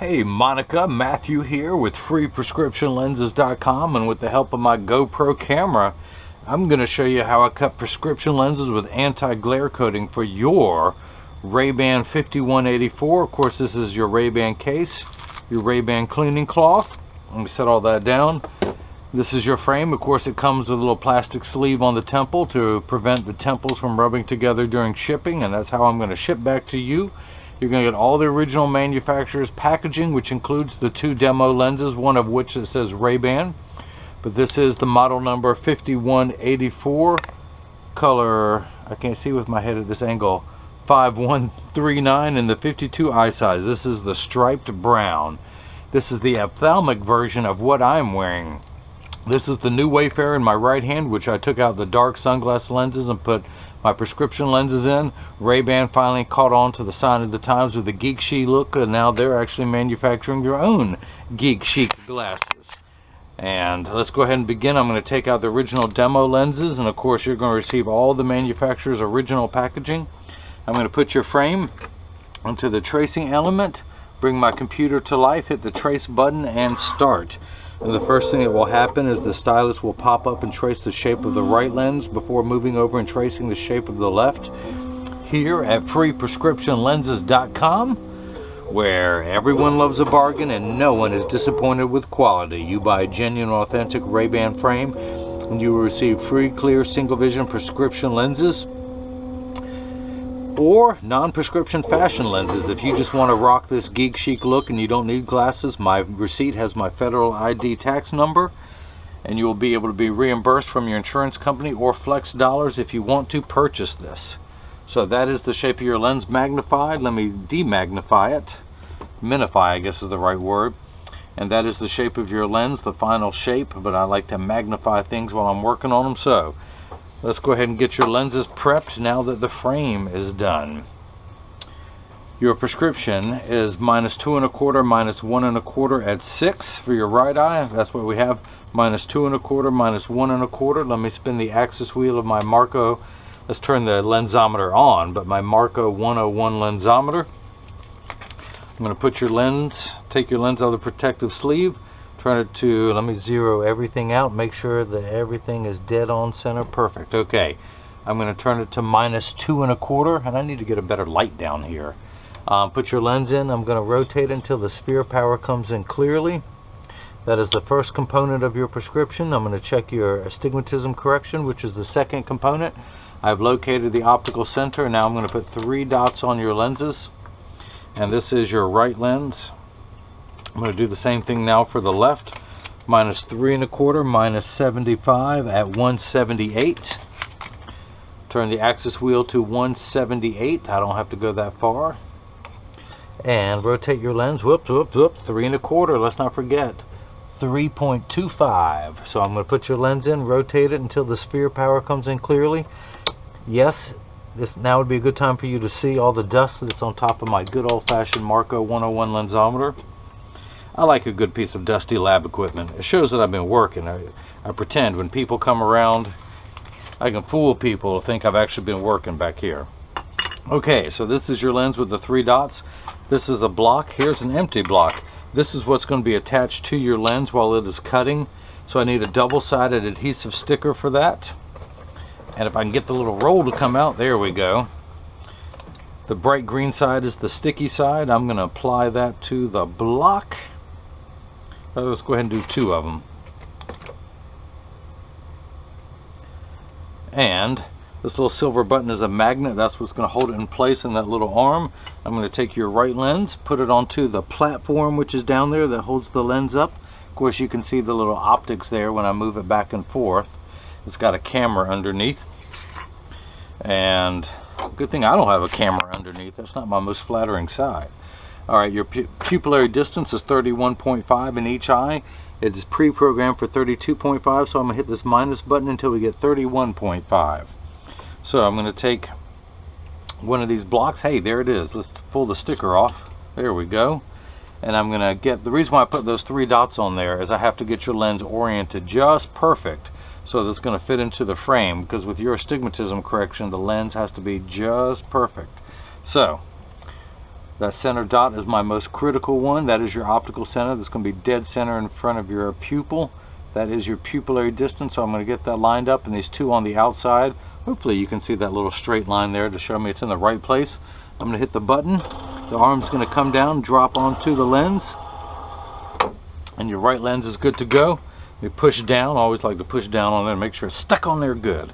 Hey Monica, Matthew here with freeprescriptionlenses.com, and with the help of my GoPro camera, I'm going to show you how I cut prescription lenses with anti-glare coating for your Rayban 5184. Of course, this is your Rayban case, your Rayban cleaning cloth. Let me set all that down. This is your frame. Of course, it comes with a little plastic sleeve on the temple to prevent the temples from rubbing together during shipping, and that's how I'm going to ship back to you. You're going to get all the original manufacturer's packaging, which includes the 2 demo lenses, one of which it says Rayban. But this is the model number 5184, color, I can't see with my head at this angle, 5139 in the 52 eye size. This is the striped brown. This is the ophthalmic version of what I'm wearing. This is the new Wayfarer in my right hand, which I took out the dark sunglass lenses and put my prescription lenses in. Rayban finally caught on to the sign of the times with the geek chic look, and now they're actually manufacturing their own geek chic glasses. And let's go ahead and begin. I'm going to take out the original demo lenses, and of course you're going to receive all the manufacturer's original packaging. I'm going to put your frame onto the tracing element, bring my computer to life, hit the trace button, and start. And the first thing that will happen is the stylus will pop up and trace the shape of the right lens before moving over and tracing the shape of the left. Here at freeprescriptionlenses.com, where everyone loves a bargain and no one is disappointed with quality. You buy a genuine, authentic Rayban frame and you will receive free, clear, single vision prescription lenses or non-prescription fashion lenses. If you just want to rock this geek chic look and you don't need glasses, my receipt has my federal ID tax number, and you will be able to be reimbursed from your insurance company or flex dollars if you want to purchase this. So that is the shape of your lens magnified. Let me demagnify it. Minify, I guess is the right word. And that is the shape of your lens, the final shape, but I like to magnify things while I'm working on them. So let's go ahead and get your lenses prepped now that the frame is done. Your prescription is -2 1/4, -1 1/4 at 6 for your right eye. That's what we have, -2 1/4, -1 1/4. Let me spin the axis wheel of my Marco. Let's turn the lensometer on, but my Marco 101 lensometer. I'm going to put your lens, take your lens out of the protective sleeve, turn it to, let me zero everything out, make sure that everything is dead on center. Perfect. Okay, I'm going to turn it to -2 1/4, and I need to get a better light down here. Put your lens in. I'm going to rotate until the sphere power comes in clearly. That is the first component of your prescription. I'm going to check your astigmatism correction, which is the second component. I've located the optical center, and now I'm going to put 3 dots on your lenses, and this is your right lens. I'm going to do the same thing now for the left. -3 1/4, -75 at 178. Turn the axis wheel to 178. I don't have to go that far. And rotate your lens. Whoops, 3 1/4. Let's not forget 3.25. So I'm going to put your lens in, rotate it until the sphere power comes in clearly. Yes, this now would be a good time for you to see all the dust that's on top of my good old-fashioned Marco 101 lensometer. I like a good piece of dusty lab equipment. It shows that I've been working. I pretend when people come around, I can fool people to think I've actually been working back here. Okay, so this is your lens with the 3 dots. This is a block. Here's an empty block. This is what's going to be attached to your lens while it is cutting. So I need a double-sided adhesive sticker for that. And if I can get the little roll to come out, there we go. The bright green side is the sticky side. I'm going to apply that to the block. Let's go ahead and do 2 of them. And this little silver button is a magnet. That's what's going to hold it in place in that little arm. I'm going to take your right lens, put it onto the platform which is down there that holds the lens up. Of course, you can see the little optics there when I move it back and forth. It's got a camera underneath. And good thing I don't have a camera underneath. That's not my most flattering side. Alright, your pupillary distance is 31.5 in each eye. It is pre-programmed for 32.5, so I'm going to hit this minus button until we get 31.5. So I'm going to take one of these blocks. Hey, there it is. Let's pull the sticker off. There we go. And I'm going to get, the reason why I put those 3 dots on there is I have to get your lens oriented just perfect so that's going to fit into the frame, because with your astigmatism correction the lens has to be just perfect. So That center dot is my most critical one. That is your optical center. That's going to be dead center in front of your pupil. That is your pupillary distance. So I'm going to get that lined up, and these two on the outside. Hopefully you can see that little straight line there to show me it's in the right place. I'm going to hit the button. The arm's going to come down, drop onto the lens, and your right lens is good to go. You push down. I always like to push down on there and make sure it's stuck on there good.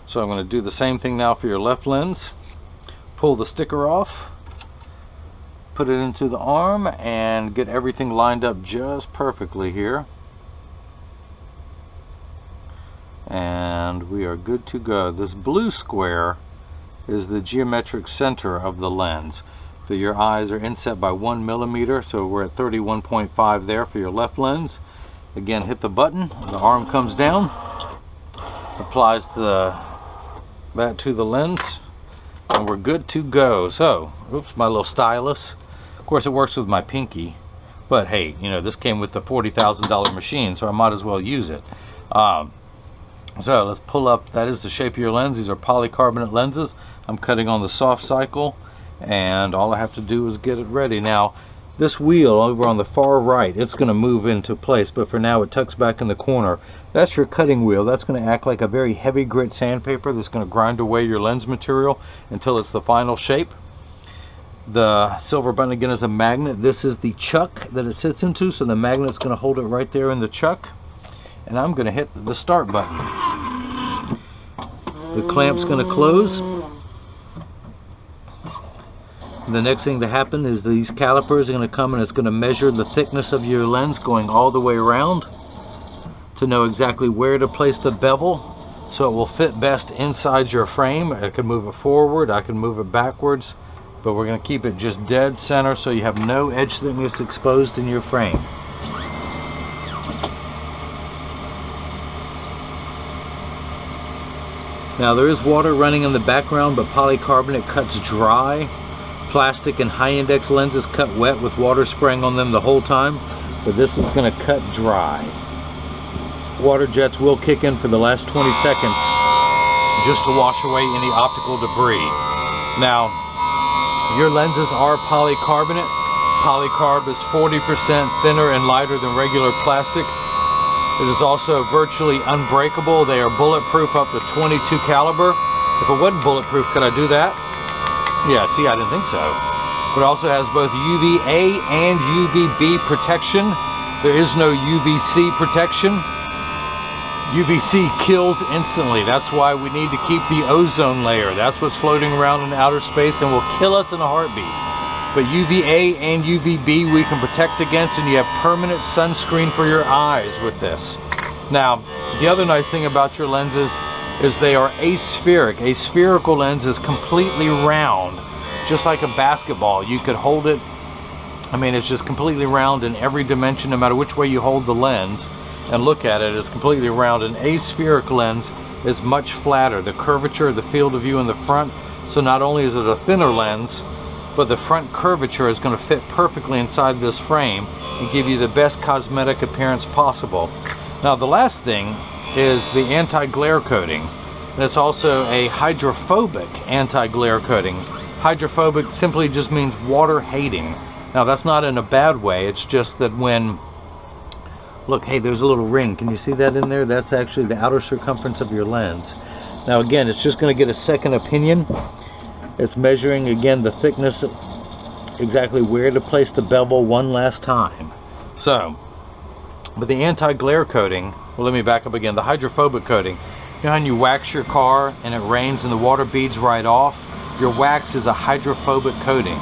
So I'm going to do the same thing now for your left lens. Pull the sticker off, put it into the arm, and get everything lined up just perfectly here. And we are good to go. This blue square is the geometric center of the lens. So your eyes are inset by 1 millimeter, so we're at 31.5 there for your left lens. Again, hit the button, the arm comes down, applies that to the lens, and we're good to go. So, oops, my little stylus. Of course, it works with my pinky, but hey, you know, this came with the $40,000 machine, so I might as well use it. So let's pull up. That is the shape of your lens. These are polycarbonate lenses. I'm cutting on the soft cycle, and all I have to do is get it ready. Now, this wheel over on the far right, it's going to move into place, but for now it tucks back in the corner. That's your cutting wheel. That's going to act like a very heavy grit sandpaper that's going to grind away your lens material until it's the final shape. The silver button again is a magnet. This is the chuck that it sits into, so the magnet's going to hold it right there in the chuck. And I'm going to hit the start button. The clamp's going to close. The next thing to happen is these calipers are going to come, and it's going to measure the thickness of your lens going all the way around to know exactly where to place the bevel so it will fit best inside your frame. I can move it forward, I can move it backwards, but we're going to keep it just dead center so you have no edge thickness exposed in your frame. Now there is water running in the background, but polycarbonate cuts dry. Plastic and high index lenses cut wet with water spraying on them the whole time, but this is going to cut dry. Water jets will kick in for the last 20 seconds just to wash away any optical debris. Now, your lenses are polycarbonate. Polycarb is 40% thinner and lighter than regular plastic. It is also virtually unbreakable. They are bulletproof up to 22 caliber. If it wasn't bulletproof, could I do that? Yeah, see, I didn't think so. But it also has both UVA and UVB protection. There is no UVC protection. UVC kills instantly. That's why we need to keep the ozone layer. That's what's floating around in outer space and will kill us in a heartbeat. But UVA and UVB we can protect against, and you have permanent sunscreen for your eyes with this. Now, the other nice thing about your lenses is they are aspheric. A spherical lens is completely round, just like a basketball. You could hold it, I mean, it's just completely round in every dimension, no matter which way you hold the lens and look at it, it's completely round. An aspheric lens is much flatter. The curvature, the field of view in the front, so not only is it a thinner lens, but the front curvature is going to fit perfectly inside this frame and give you the best cosmetic appearance possible. Now, the last thing is the anti-glare coating, and it's also a hydrophobic anti-glare coating. Hydrophobic simply just means water hating. Now, that's not in a bad way. It's just that when, look, hey, there's a little ring. Can you see that in there? That's actually the outer circumference of your lens. Now again, it's just going to get a second opinion. It's measuring again the thickness, exactly where to place the bevel one last time. So, but the anti-glare coating, well, let me back up again. The hydrophobic coating, you know how when you wax your car and it rains and the water beads right off? Your wax is a hydrophobic coating.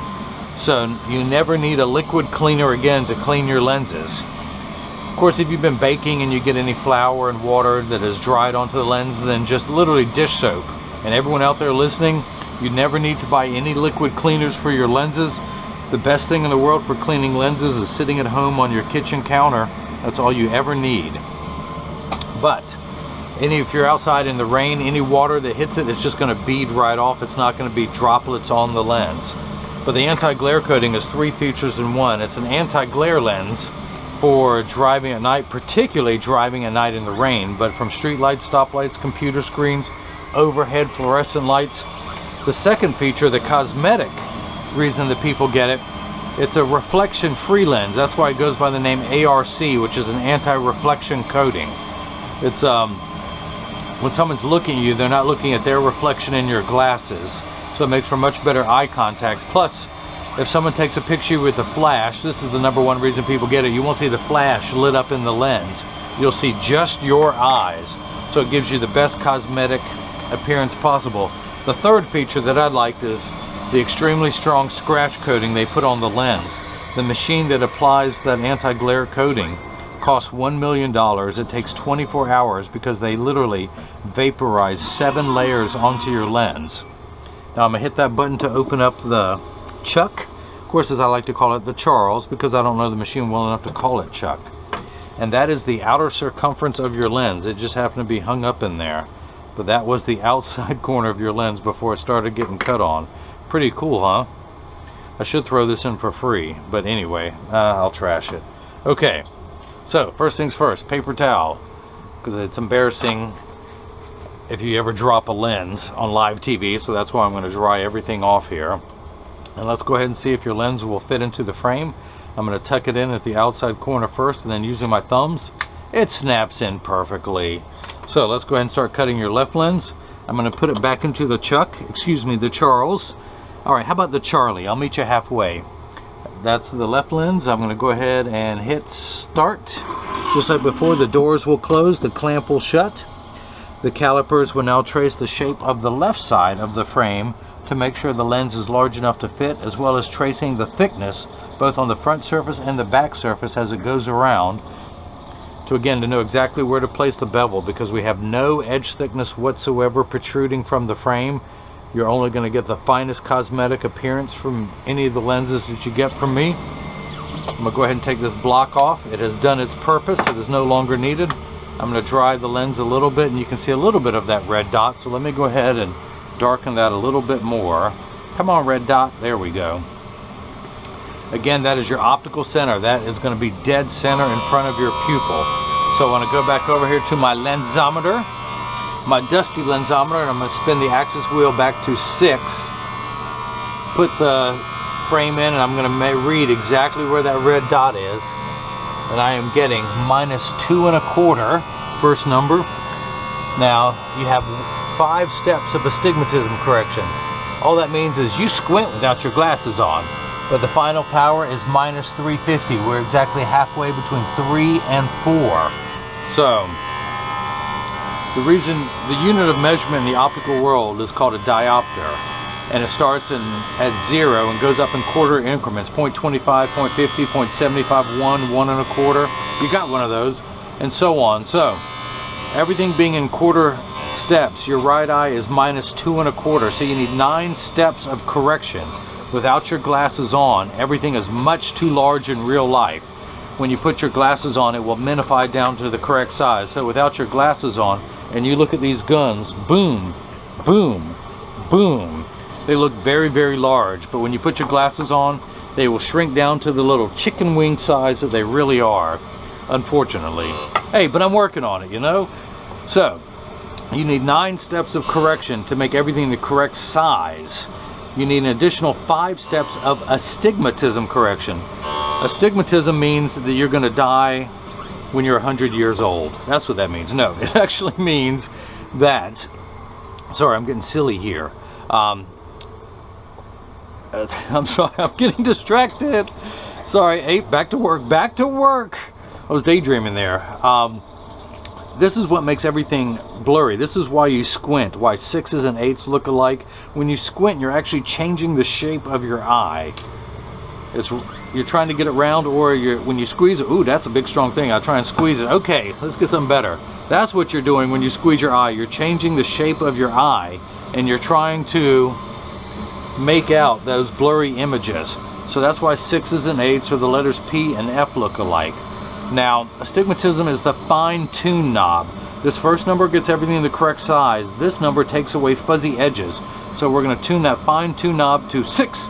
So you never need a liquid cleaner again to clean your lenses. Of course, if you've been baking and you get any flour and water that has dried onto the lens, then just literally dish soap. And everyone out there listening, you never need to buy any liquid cleaners for your lenses. The best thing in the world for cleaning lenses is sitting at home on your kitchen counter. That's all you ever need. But if you're outside in the rain, any water that hits it, it's just going to bead right off. It's not going to be droplets on the lens. But the anti-glare coating is three features in one. It's an anti-glare lens for driving at night, particularly driving at night in the rain, but from street lights, stoplights, computer screens, overhead fluorescent lights. The second feature, the cosmetic reason that people get it. It's a reflection-free lens. That's why it goes by the name ARC, which is an anti-reflection coating. It's when someone's looking at you, they're not looking at their reflection in your glasses, so it makes for much better eye contact. Plus, if someone takes a picture with a flash, this is the #1 reason people get it, you won't see the flash lit up in the lens. You'll see just your eyes, so it gives you the best cosmetic appearance possible. The third feature that I liked is the extremely strong scratch coating they put on the lens. The machine that applies that anti-glare coating costs $1 million. It takes 24 hours because they literally vaporize 7 layers onto your lens. Now I'm gonna hit that button to open up the chuck. Of course, as I like to call it, the Charles, because I don't know the machine well enough to call it chuck. And that is the outer circumference of your lens. It just happened to be hung up in there. But that was the outside corner of your lens before it started getting cut on. Pretty cool, huh? I should throw this in for free, but anyway, I'll trash it. Okay, so first things first, paper towel, because it's embarrassing if you ever drop a lens on live TV, so that's why I'm going to dry everything off here. And let's go ahead and see if your lens will fit into the frame. I'm going to tuck it in at the outside corner first, and then using my thumbs, it snaps in perfectly. So let's go ahead and start cutting your left lens. I'm going to put it back into the chuck, excuse me, the Charles. Alright, how about the Charlie? I'll meet you halfway. That's the left lens. I'm going to go ahead and hit start. Just like before, the doors will close, the clamp will shut. The calipers will now trace the shape of the left side of the frame to make sure the lens is large enough to fit, as well as tracing the thickness both on the front surface and the back surface as it goes around, to know exactly where to place the bevel, because we have no edge thickness whatsoever protruding from the frame. You're only going to get the finest cosmetic appearance from any of the lenses that you get from me. I'm going to go ahead and take this block off. It has done its purpose. It is no longer needed. I'm going to dry the lens a little bit, and you can see a little bit of that red dot. So let me go ahead and darken that a little bit more. Come on, red dot. There we go. Again, that is your optical center. That is going to be dead center in front of your pupil. So I want to go back over here to my lensometer. My dusty lensometer, and I'm going to spin the axis wheel back to 6, put the frame in, and I'm going to read exactly where that red dot is, and I am getting -2¼ first number. Now you have 5 steps of astigmatism correction. All that means is you squint without your glasses on, but the final power is -350. We're exactly halfway between 3 and 4. So the reason, the unit of measurement in the optical world is called a diopter, and it starts at 0 and goes up in quarter increments, 0.25, 0.50, 0.75, 1, 1¼ you got one of those, and so on. So everything being in quarter steps, your right eye is -2¼ so you need 9 steps of correction. Without your glasses on, everything is much too large in real life. When you put your glasses on, it will minify down to the correct size. So without your glasses on, and you look at these guns, boom, boom, boom, they look very, very large. But when you put your glasses on, they will shrink down to the little chicken wing size that they really are, unfortunately. Hey, but I'm working on it, you know? So, you need 9 steps of correction to make everything the correct size. You need an additional 5 steps of astigmatism correction. Astigmatism means that you're going to die when you're 100 years old. That's what that means. No, it actually means that, sorry, I'm getting silly here. I'm sorry, I'm getting distracted. Sorry, hey, back to work, back to work. I was daydreaming there. This is what makes everything blurry. This is why you squint, why 6s and 8s look alike. When you squint, you're actually changing the shape of your eye. You're trying to get it round, or when you squeeze it, ooh, that's a big strong thing. I try and squeeze it. Okay, let's get something better. That's what you're doing when you squeeze your eye. You're changing the shape of your eye, and you're trying to make out those blurry images. So that's why 6s and 8s, or the letters P and F, look alike. Now, astigmatism is the fine-tune knob. This first number gets everything the correct size. This number takes away fuzzy edges. So we're going to tune that fine-tune knob to 6.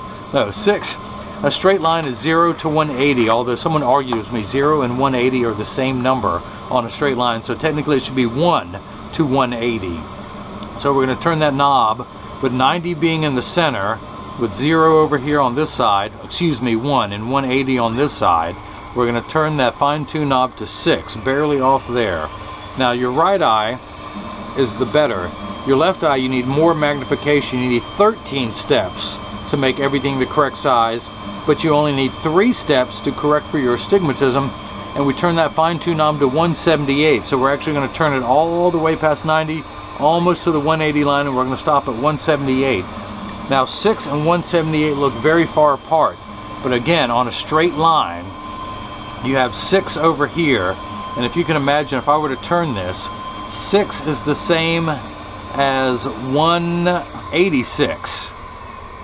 A straight line is 0 to 180, although someone argues with me 0 and 180 are the same number on a straight line. So technically it should be 1 to 180. So we're going to turn that knob, with 90 being in the center, with 0 over here on this side, excuse me, 1 and 180 on this side. We're going to turn that fine-tune knob to 6, barely off there. Now your right eye is the better. Your left eye, you need more magnification. You need 13 steps to make everything the correct size, but you only need 3 steps to correct for your astigmatism, and we turn that fine-tune knob to 178. So we're actually going to turn it all the way past 90, almost to the 180 line, and we're going to stop at 178. Now 6 and 178 look very far apart, but again, on a straight line, you have 6 over here, and if you can imagine, if I were to turn this, 6 is the same as 186,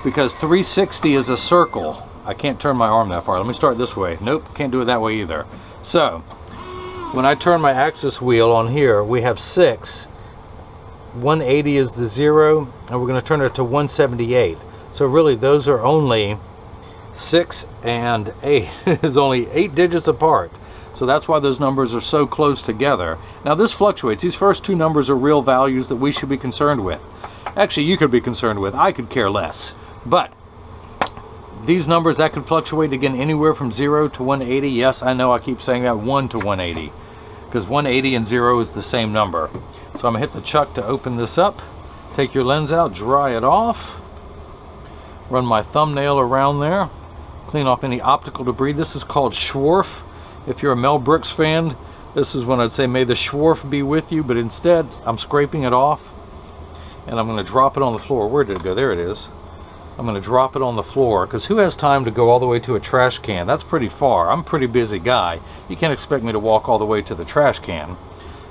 because 360 is a circle. I can't turn my arm that far. Let me start this way. Nope, can't do it that way either. So when I turn my axis wheel on here, we have 6, 180 is the 0, and we're going to turn it to 178. So really those are only 6 and 8 is only 8 digits apart. So that's why those numbers are so close together. Now this fluctuates. These first 2 numbers are real values that we should be concerned with. Actually, you could be concerned with. I could care less. But these numbers, that could fluctuate again anywhere from 0 to 180. Yes, I know I keep saying that, 1 to 180. Because 180 and 0 is the same number. So I'm going to hit the chuck to open this up. Take your lens out, dry it off. Run my thumbnail around there. Clean off any optical debris. This is called Schwarf. If you're a Mel Brooks fan, this is when I'd say may the Schwarf be with you, but instead I'm scraping it off and I'm going to drop it on the floor. Where did it go? There it is. I'm going to drop it on the floor, because who has time to go all the way to a trash can? That's pretty far. I'm a pretty busy guy. You can't expect me to walk all the way to the trash can.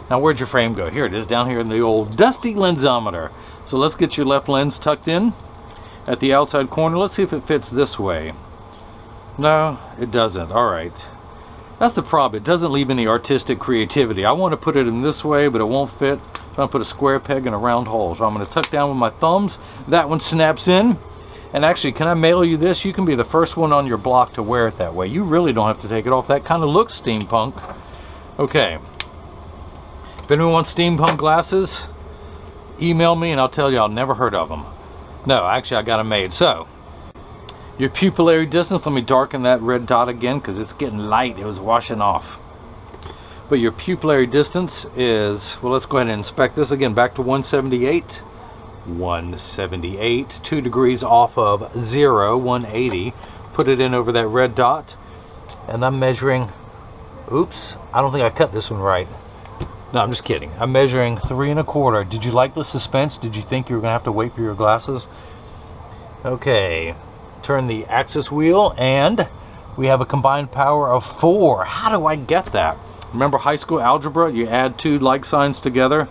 Now where'd your frame go? Here it is, down here in the old dusty lensometer. So let's get your left lens tucked in at the outside corner. Let's see if it fits this way. No, it doesn't. All right. That's the problem. It doesn't leave any artistic creativity. I want to put it in this way, but it won't fit. So I'm going to put a square peg in a round hole. So I'm going to tuck down with my thumbs. That one snaps in. And actually, can I mail you this? You can be the first one on your block to wear it that way. You really don't have to take it off. That kind of looks steampunk. Okay. If anyone wants steampunk glasses, email me and I'll tell you I've never heard of them. No, actually I got them made. So, your pupillary distance, let me darken that red dot again because it's getting light. It was washing off. But your pupillary distance is, well, let's go ahead and inspect this again. Back to 178. 178, 2 degrees off of 0, 180. Put it in over that red dot. And I'm measuring, oops, I don't think I cut this one right. No, I'm just kidding. I'm measuring 3 1/4. Did you like the suspense? Did you think you were going to have to wait for your glasses? Okay. Turn the axis wheel and we have a combined power of 4. How do I get that? Remember high school algebra? You add 2 like signs together.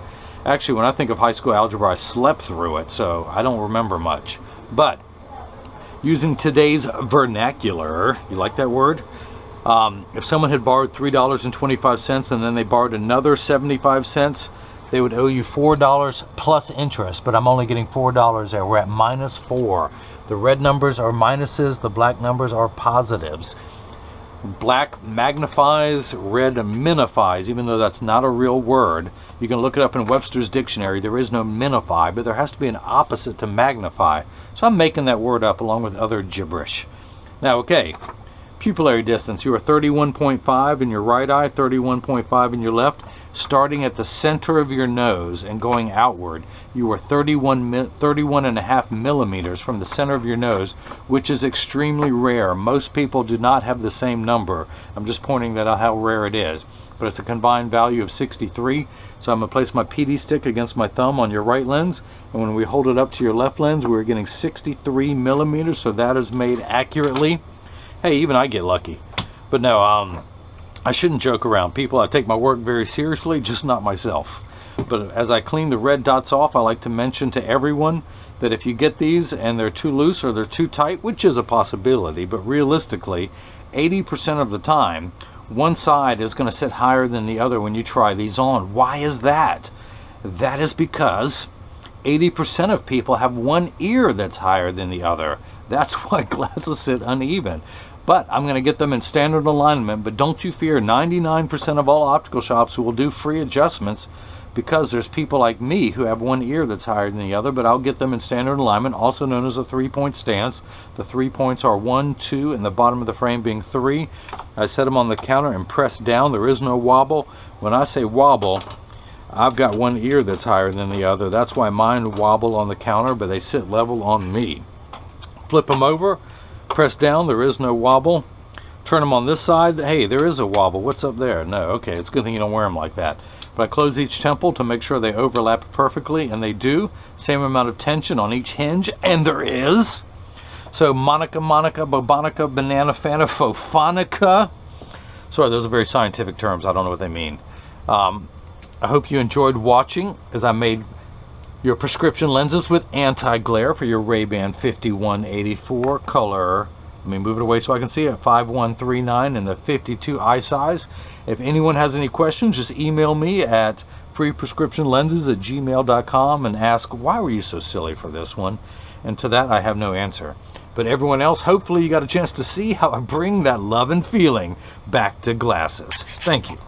Actually, when I think of high school algebra, I slept through it, so I don't remember much. But using today's vernacular, you like that word? If someone had borrowed $3.25 and then they borrowed another 75 cents, they would owe you $4 plus interest, but I'm only getting $4 there. We're at -4. The red numbers are minuses, the black numbers are positives. Black magnifies, red minifies, even though that's not a real word. You can look it up in Webster's dictionary. There is no minify, but there has to be an opposite to magnify. So I'm making that word up along with other gibberish. Now, okay, pupillary distance. You are 31.5 in your right eye, 31.5 in your left. Starting at the center of your nose and going outward, you are 31.5 millimeters from the center of your nose, which is extremely rare. Most people do not have the same number. I'm just pointing that out how rare it is. But it's a combined value of 63. So I'm going to place my PD stick against my thumb on your right lens, and when we hold it up to your left lens, we're getting 63 millimeters. So that is made accurately. Hey, even I get lucky. But no, I shouldn't joke around. People, I take my work very seriously, just not myself. But as I clean the red dots off, I like to mention to everyone that if you get these and they're too loose or they're too tight, which is a possibility, but realistically, 80% of the time, one side is going to sit higher than the other when you try these on. Why is that? That is because 80% of people have one ear that's higher than the other. That's why glasses sit uneven. But I'm going to get them in standard alignment. But don't you fear, 99% of all optical shops will do free adjustments. because there's people like me who have one ear that's higher than the other, but I'll get them in standard alignment, also known as a 3-point stance. The 3 points are 1, 2, and the bottom of the frame being 3. I set them on the counter and press down. There is no wobble. When I say wobble, I've got one ear that's higher than the other. That's why mine wobble on the counter, but they sit level on me. Flip them over, press down, there is no wobble. Turn them on this side, hey, there is a wobble. What's up there? No, okay, it's a good thing you don't wear them like that. But I close each temple to make sure they overlap perfectly, and they do. Same amount of tension on each hinge, and there is. So Monnica, Bobonica, Banana, Fana, Fofonica. Sorry, those are very scientific terms. I don't know what they mean. I hope you enjoyed watching as I made your prescription lenses with anti-glare for your Rayban 5184 color. Let me move it away so I can see it. 5139 in the 52 eye size. If anyone has any questions, just email me at freeprescriptionlenses@gmail.com and ask, why were you so silly for this one? And to that, I have no answer. But everyone else, hopefully you got a chance to see how I bring that love and feeling back to glasses. Thank you.